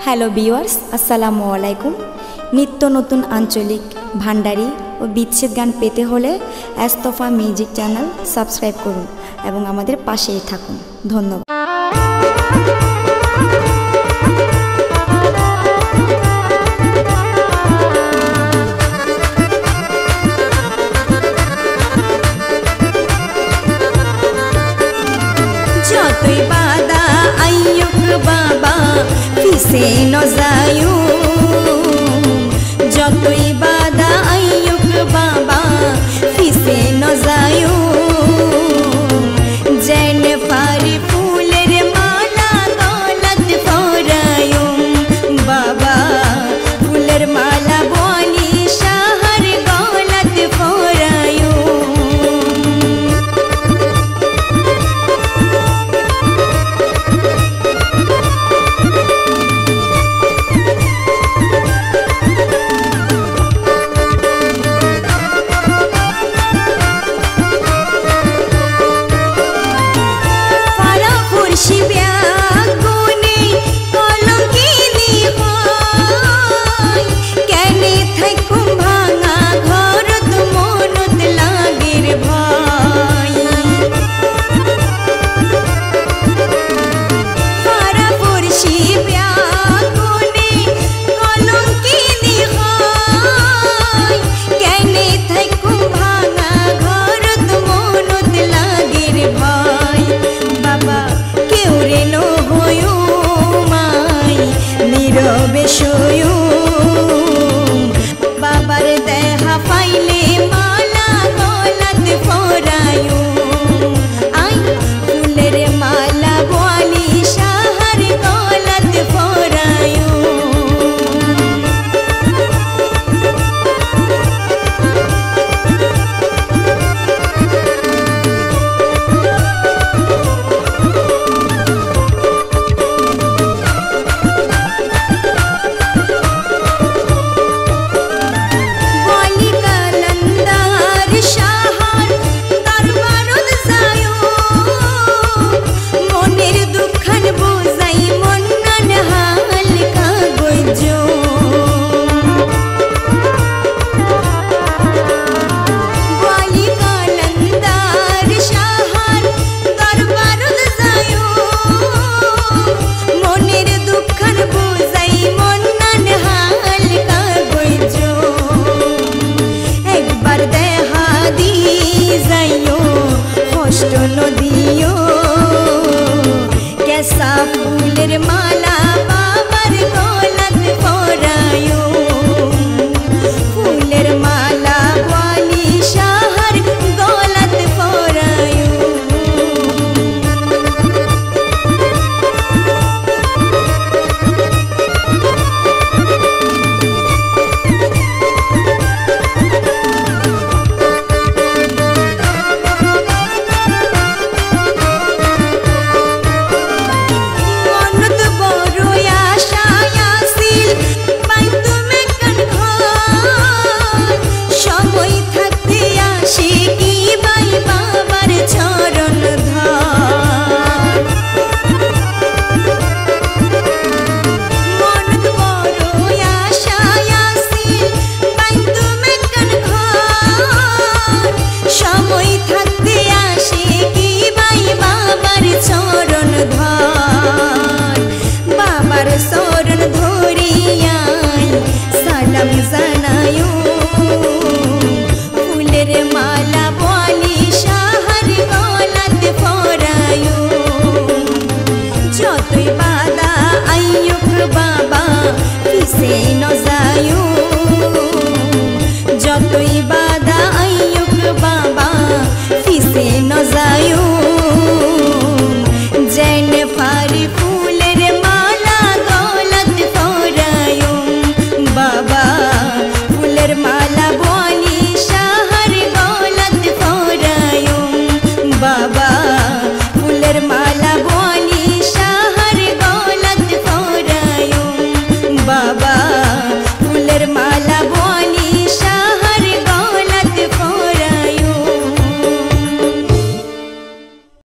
Hello viewers, আসসালামু আলাইকুম। নিত্য নতুন আঞ্চলিক ভান্ডারি ও বিচ্ছেদ গান পেতে হলে এস্তফা মিউজিক চ্যানেল সাবস্ক্রাইব করুন এবং আমাদের পাশেই থাকুন। ধন্যবাদ। যতই বাধা আইয়ুক বাবা পিছে নজায়ু, যতই বাধা আইয়ুক বাবা পিছে নজায়ু, যেন পারি ফুলের মালা গলাত পরায়ু বাবা, ফুলের মালা বলি শাহর গলাত পরায়ু। বাবার দেহা পাইলে মালা গলাত পরায়ু, আই ফুলের মালা বলি শাহর গলাত পরায়ু। নদীও কেসা ফুলের মালা বাবার গলাত পরায়ু, ফুলের মালা বলি শাহর গলাত পরায়ু। যতই বাধা আইয়ুক বাবা পিছে নজায়ু।